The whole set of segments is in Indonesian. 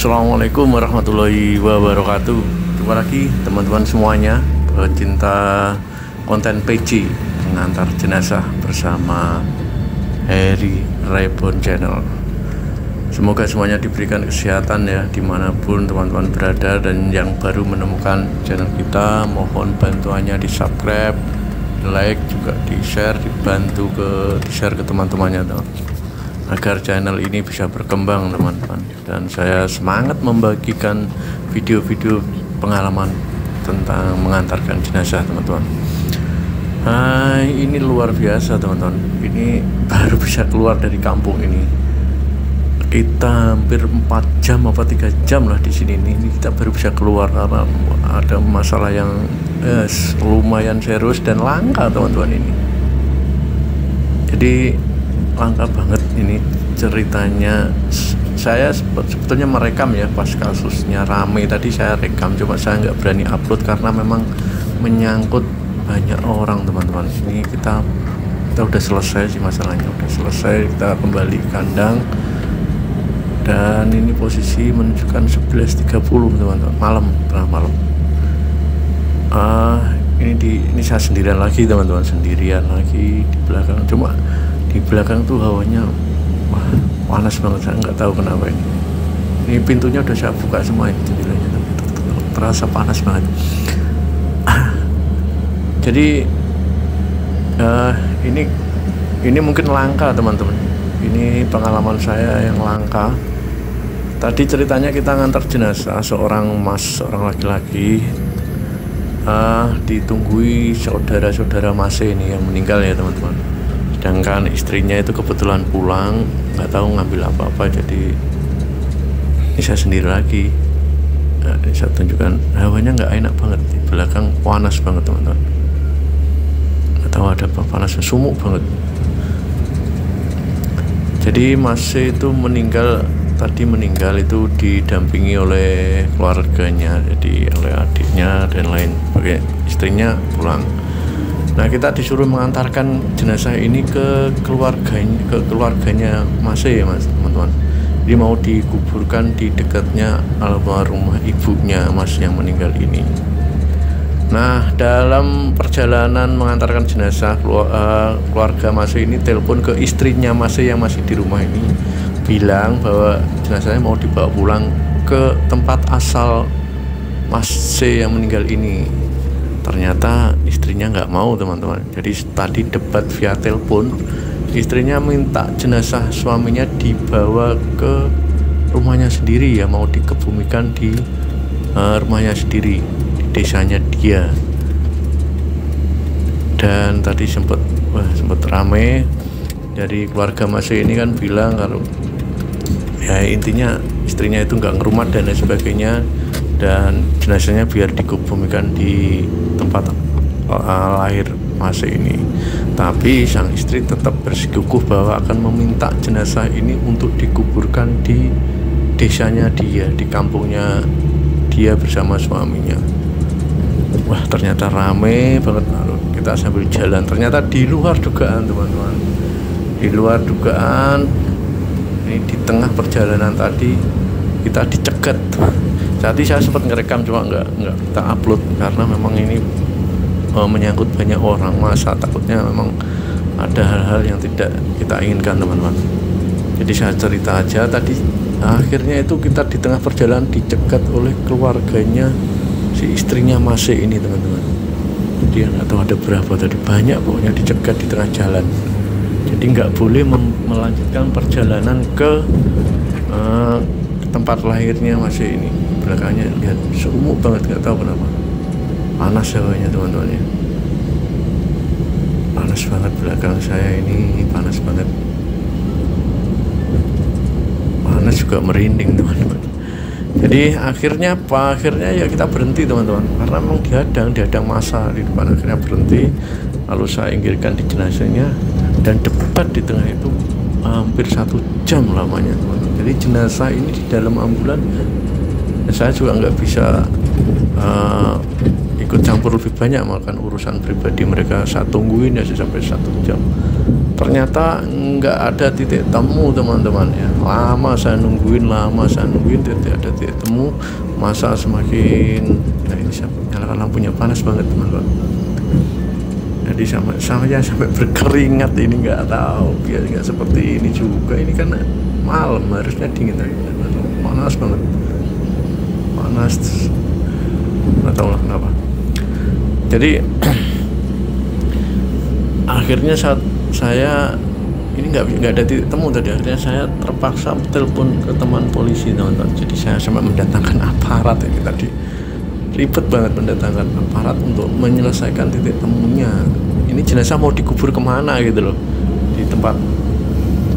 Assalamualaikum warahmatullahi wabarakatuh. Jumpa lagi teman-teman semuanya, pecinta konten PJ pengantar jenazah bersama Harry Reborn Channel. Semoga semuanya diberikan kesehatan ya dimanapun teman-teman berada, dan yang baru menemukan channel kita mohon bantuannya di subscribe, like, juga di share, di share ke teman-temannya agar channel ini bisa berkembang teman-teman. Dan saya semangat membagikan video-video pengalaman tentang mengantarkan jenazah teman-teman. Ini luar biasa teman-teman, ini baru bisa keluar dari kampung ini. Kita hampir 4 jam apa 3 jam lah di sini. Ini kita baru bisa keluar karena ada masalah yang lumayan serius dan langka teman-teman ini. Jadi langka banget ini ceritanya. Saya sebetulnya merekam ya pas kasusnya rame tadi, saya rekam, cuma saya nggak berani upload karena memang menyangkut banyak orang teman-teman. Ini kita udah selesai sih masalahnya, udah selesai, kita kembali kandang. Dan ini posisi menunjukkan 11.30 teman-teman, malam, tengah malam. Ini saya sendirian lagi teman-teman, sendirian lagi di belakang. Cuma di belakang tuh hawanya panas banget, saya nggak tahu kenapa ini. Ini pintunya udah saya buka semua, ini jendelanya terasa panas banget. Jadi ini mungkin langka teman-teman. Ini pengalaman saya yang langka. Tadi ceritanya kita ngantar jenazah seorang laki-laki, ditunggui saudara-saudara Masih ini yang meninggal ya teman-teman. Sedangkan istrinya itu kebetulan pulang, nggak tahu ngambil apa-apa, jadi ini saya sendiri lagi. Ini saya tunjukkan, hawanya nggak enak banget, di belakang panas banget teman-teman. Nggak tahu ada apa, panasnya sumuk banget. Jadi Masih itu meninggal itu didampingi oleh keluarganya, jadi oleh adiknya dan lain. Oke, istrinya pulang. Nah, kita disuruh mengantarkan jenazah ini ke keluarganya Masih ya mas teman-teman. Jadi mau dikuburkan di dekatnya almarhumah ibunya Mas yang meninggal ini. Nah, dalam perjalanan mengantarkan jenazah, keluarga Masih ini telepon ke istrinya Masih yang masih di rumah ini, bilang bahwa jenazahnya mau dibawa pulang ke tempat asal Masih yang meninggal ini. Ternyata istrinya nggak mau teman-teman. Jadi tadi debat via telepon, istrinya minta jenazah suaminya dibawa ke rumahnya sendiri ya, mau dikebumikan di rumahnya sendiri, di desanya dia. Dan tadi sempat rame dari keluarga Masih ini kan bilang kalau ya intinya istrinya itu nggak ngerumat dan lain sebagainya, dan jenazahnya biar dikubumikan di tempat lahir Masih ini. Tapi sang istri tetap bersikukuh bahwa akan meminta jenazah ini untuk dikuburkan di desanya dia, di kampungnya dia bersama suaminya. Wah, ternyata rame banget. Lalu kita sambil jalan, ternyata di luar dugaan teman-teman, di luar dugaan. Ini di tengah perjalanan tadi kita dicegat. Tadi saya sempat ngerekam, cuma nggak kita upload karena memang ini menyangkut banyak orang. Masa takutnya memang ada hal-hal yang tidak kita inginkan teman-teman. Jadi saya cerita aja tadi. Akhirnya itu kita di tengah perjalanan dicegat oleh keluarganya si istrinya Masih ini teman-teman. Dia nggak tahu ada berapa tadi, banyak pokoknya dicegat di tengah jalan. Jadi nggak boleh melanjutkan perjalanan ke tempat lahirnya Masih ini. Belakangnya lihat sumuk banget, nggak tahu kenapa. Panas hawanya teman-teman ya, panas banget belakang saya ini, panas banget. Panas juga merinding teman-teman. Jadi akhirnya ya kita berhenti teman-teman, karena memang dihadang masa di depan. Akhirnya berhenti, lalu saya inggirkan di jenazahnya, dan debat di tengah itu hampir 1 jam lamanya teman-teman. Jadi jenazah ini di dalam ambulan, saya juga nggak bisa ikut campur lebih banyak, makan urusan pribadi mereka. Saya tungguin ya sampai 1 jam. Ternyata nggak ada titik temu teman-teman ya. Lama saya nungguin tidak ada titik temu. Masa semakin, nah ini saya nyalakan lampunya panas banget teman-teman. Jadi sampai berkeringat, ini nggak tahu biar nggak seperti ini juga. Ini kan malam, harusnya dingin, panas banget, panas, nggak tahu lah kenapa. Jadi akhirnya saat saya ini nggak ada titik temu tadi, akhirnya saya terpaksa telepon ke teman polisi teman-teman. Jadi saya sampai mendatangkan aparat ya, tadi ribet banget mendatangkan aparat untuk menyelesaikan titik temunya. Ini jenazah mau dikubur kemana gitu loh, di tempat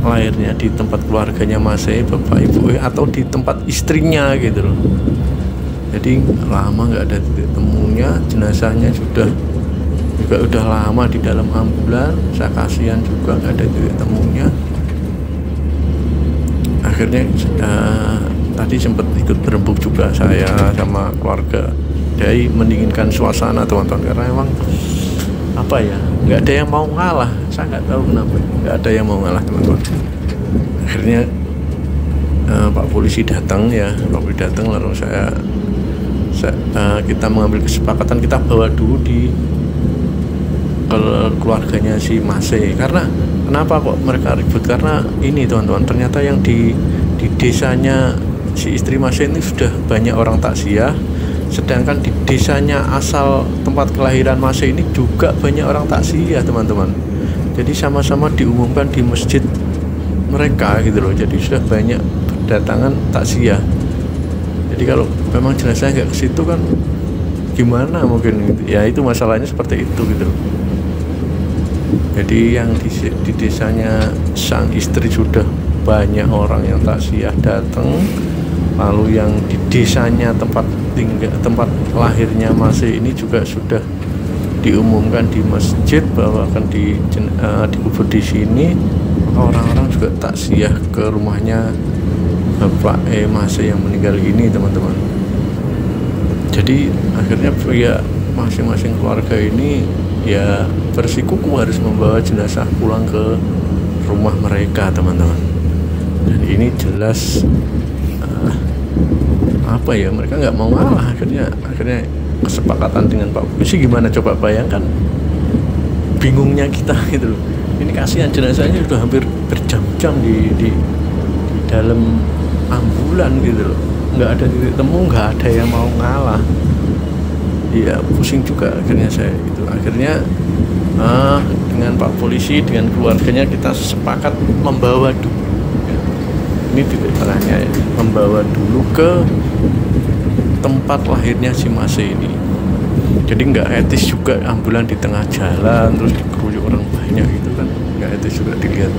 lahirnya, di tempat keluarganya Mas E, bapak ibu atau di tempat istrinya gitu loh. Jadi lama nggak ada titik temunya, jenazahnya juga udah lama di dalam ambulan. Saya kasihan juga nggak ada titik temunya. Akhirnya tadi sempat ikut berembuk juga saya sama keluarga dari mendinginkan suasana teman-teman, karena emang apa ya, nggak ada yang mau ngalah. Saya nggak tahu kenapa nggak ada yang mau ngalah teman-teman. Akhirnya Pak Polisi datang ya, lalu kita mengambil kesepakatan, kita bawa dulu ke keluarganya si Mas E. Karena kenapa kok mereka ribut, karena ini teman-teman, ternyata yang di desanya si istri Mas E ini sudah banyak orang takziah, sedangkan di desanya asal tempat kelahiran Mas E ini juga banyak orang takziah teman-teman. Jadi sama-sama diumumkan di masjid mereka gitu loh, jadi sudah banyak berdatangan takziah. Jadi kalau memang jenazah nggak ke situ kan gimana mungkin gitu. Ya itu masalahnya seperti itu gitu loh. Jadi yang di desanya sang istri sudah banyak orang yang takziah datang, lalu yang di desanya tempat lahirnya Mas E ini juga sudah diumumkan di masjid bahwa akan dikubur di sini. Orang-orang juga takziah ke rumahnya bapak Mas E yang meninggal ini teman-teman. Jadi akhirnya ya masing-masing keluarga ini ya bersikuku harus membawa jenazah pulang ke rumah mereka teman-teman. Dan ini jelas apa ya, mereka nggak mau ngalah. Akhirnya kesepakatan dengan Pak Polisi, gimana coba bayangkan bingungnya kita gitu loh. Ini kasihan jenazahnya sudah hampir berjam-jam di dalam ambulan gitu loh, nggak ada titik temu, nggak ada yang mau ngalah. Iya, pusing juga akhirnya saya itu. Akhirnya dengan Pak Polisi, dengan keluarganya kita sepakat membawa dulu, ini titik tengahnya ya, membawa dulu ke tempat lahirnya si Mas E ini. Jadi nggak etis juga ambulan di tengah jalan terus dikeroyok orang banyak gitu kan, nggak etis juga dilihat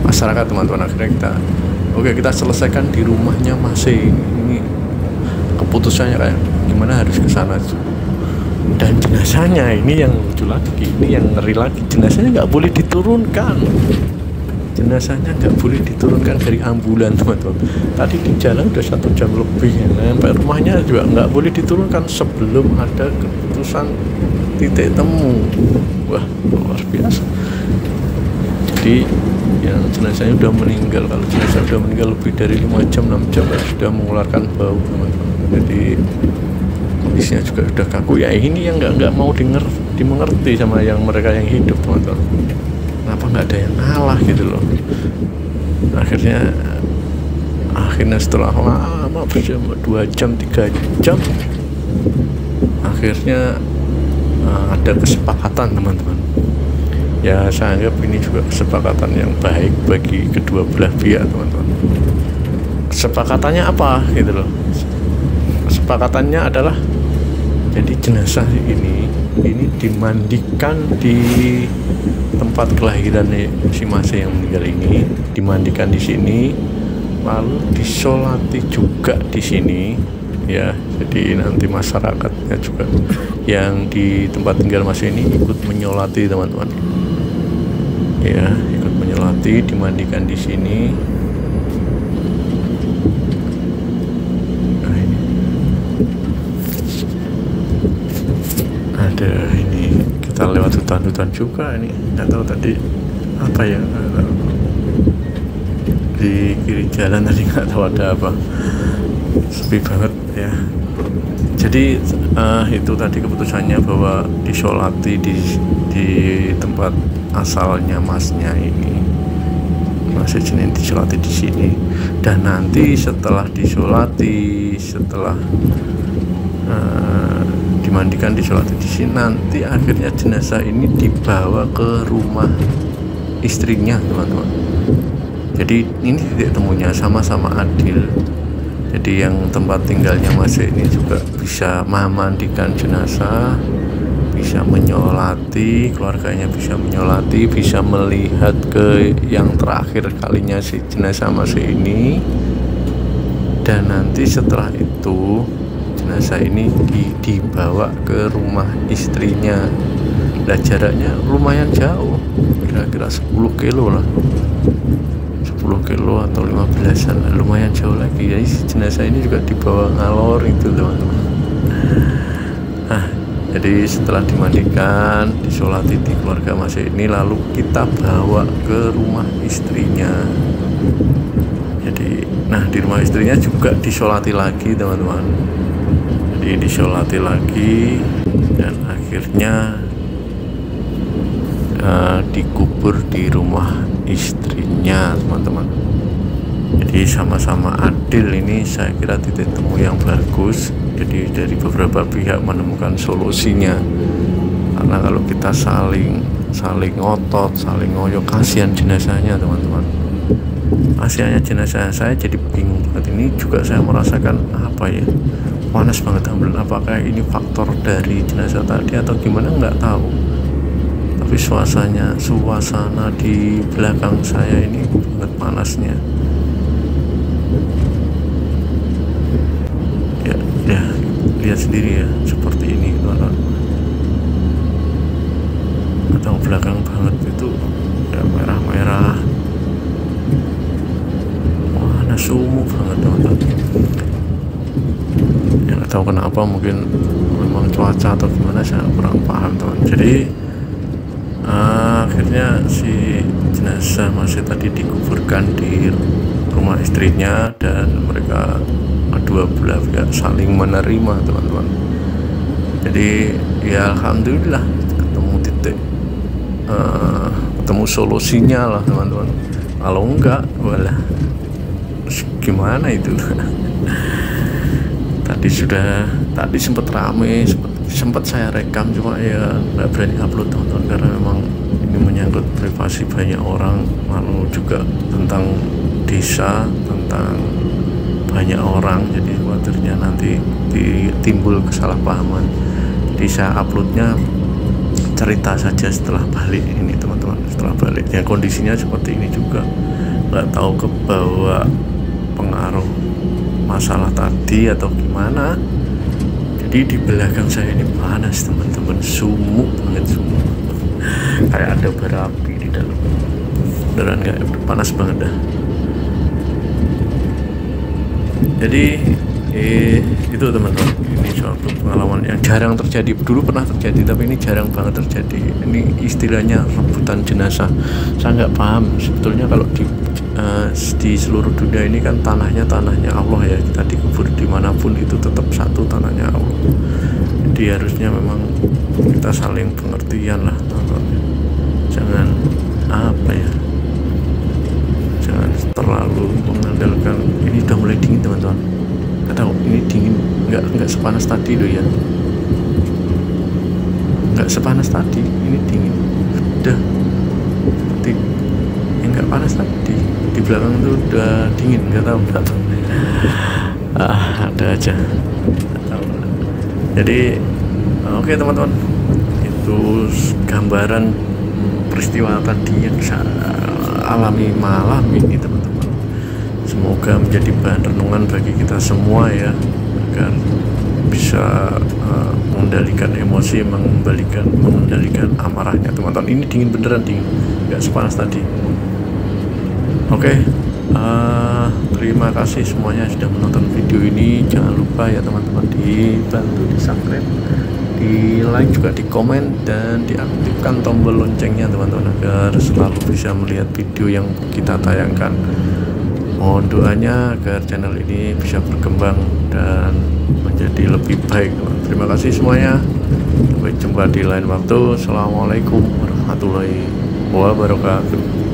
masyarakat teman-teman. Akhirnya kita selesaikan di rumahnya Mas E. Ini keputusannya kayak gimana, harus ke sana. Dan jenazahnya ini yang lucu lagi, ini yang ngeri lagi, jenazahnya nggak boleh diturunkan. Jenazahnya nggak boleh diturunkan dari ambulan teman-teman. Tadi di jalan udah 1 jam lebih, sampai rumahnya juga nggak boleh diturunkan sebelum ada keputusan titik temu. Wah, luar biasa. Jadi yang jenazahnya udah meninggal, kalau jenazah udah meninggal lebih dari 5 jam 6 jam sudah mengeluarkan bau teman-teman. Jadi kondisinya juga udah kaku ya. Ini yang nggak mau dimengerti sama yang mereka yang hidup teman-teman. Kenapa nggak ada yang ngalah gitu loh. Akhirnya setelah lama berjam 2 jam 3 jam akhirnya ada kesepakatan teman-teman. Ya saya anggap ini juga kesepakatan yang baik bagi kedua belah pihak teman-teman. Kesepakatannya apa gitu loh. Kesepakatannya adalah jadi jenazah ini dimandikan di tempat kelahiran si Mas E yang meninggal ini, dimandikan di sini, lalu disolati juga di sini ya. Jadi nanti masyarakatnya juga yang di tempat tinggal Mas E ini ikut menyolati teman-teman ya, ikut menyolati, dimandikan di sini. Nah, ini ada, ini kita lewat hutan-hutan juga, ini nggak tahu tadi apa ya, di kiri jalan tadi nggak tahu ada apa, sepi banget ya. Jadi itu tadi keputusannya bahwa disolati di tempat asalnya masnya ini, Masjid Senin, disolati di sini. Dan nanti setelah disolati, setelah dimandikan, disolati di sini, nanti akhirnya jenazah ini dibawa ke rumah istrinya, teman-teman. Jadi ini titik temunya sama-sama adil. Jadi yang tempat tinggalnya Masih ini juga bisa memandikan jenazah, bisa menyolati, keluarganya bisa menyolati, bisa melihat ke yang terakhir kalinya si jenazah Masih ini. Dan nanti setelah itu jenazah ini dibawa ke rumah istrinya. Nah, jaraknya lumayan jauh, kira-kira 10 kilo lah, 10 kilo atau 15an, lumayan jauh lagi. Jadi jenazah ini juga dibawa ngalor itu, teman-teman. Nah, jadi setelah dimandikan, disolati di keluarga Masih ini, lalu kita bawa ke rumah istrinya. Jadi, nah di rumah istrinya juga disolati lagi, teman-teman. Jadi disolati lagi dan akhirnya dikubur di rumah istrinya, teman-teman. Jadi sama-sama adil, ini saya kira titik temu yang bagus. Jadi dari beberapa pihak menemukan solusinya, karena kalau kita saling ngotot, saling ngoyo, kasihan jenazahnya, teman-teman. Kasihannya jenazah. Saya jadi bingung banget. Ini juga saya merasakan apa ya, panas banget ambulan. Apakah ini faktor dari jenazah tadi atau gimana, nggak tahu. Tapi suasana di belakang saya ini banget panasnya. Ya, lihat sendiri ya, seperti ini, teman-teman. Atau belakang banget itu ya, merah-merah, panas sumuk banget, teman-teman. Ya nggak tahu kenapa, mungkin memang cuaca atau gimana, saya kurang paham, teman. Jadi akhirnya si jenazah Masih tadi dikuburkan di rumah istrinya, dan mereka kedua belah pihak saling menerima, teman-teman. Jadi ya alhamdulillah ketemu titik, ketemu solusinya lah, teman-teman. Kalau enggak, walah gimana itu. Tadi sempat rame, sempat saya rekam, cuma ya nggak berani upload, teman-teman, karena memang ini menyangkut privasi banyak orang, lalu juga tentang desa, tentang banyak orang, jadi khawatirnya nanti timbul kesalahpahaman. Jadi saya uploadnya cerita saja setelah balik ini, teman-teman. Setelah balik ya kondisinya seperti ini juga, nggak tahu kebawa pengaruh masalah tadi atau gimana. Jadi di belakang saya ini panas, teman-teman, sumuk banget, sumuk. Kayak ada bara api di dalam, beneran kayak panas banget dah. Jadi itu, teman-teman, ini suatu pengalaman yang jarang terjadi. Dulu pernah terjadi, tapi ini jarang banget terjadi. Ini istilahnya rebutan jenazah. Saya nggak paham sebetulnya, kalau di seluruh dunia ini kan tanahnya Allah ya, kita dikubur dimanapun itu tetap satu, tanahnya Allah. Jadi harusnya memang kita saling pengertian lah, teman-teman. Jangan apa ya, jangan terlalu mengandalkan. Ini udah mulai dingin, teman-teman. Nggak tahu ini dingin, nggak sepanas tadi loh ya, nggak sepanas tadi, ini dingin udah seperti yang nggak panas tadi. Di belakang itu udah dingin, nggak tahu ada aja. Jadi oke, teman-teman, itu gambaran peristiwa tadi yang saya alami malam ini, teman-teman. Semoga menjadi bahan renungan bagi kita semua ya, agar bisa mengendalikan emosi, mengendalikan amarahnya, teman-teman. Ini dingin, beneran dingin, nggak sepanas tadi. Oke, terima kasih semuanya sudah menonton video ini. Jangan lupa ya, teman-teman, dibantu di subscribe di like juga, di komen, dan diaktifkan tombol loncengnya teman-teman agar selalu bisa melihat video yang kita tayangkan. Mohon doanya agar channel ini bisa berkembang dan menjadi lebih baik. Terima kasih semuanya, sampai jumpa di lain waktu. Assalamualaikum warahmatullahi wabarakatuh.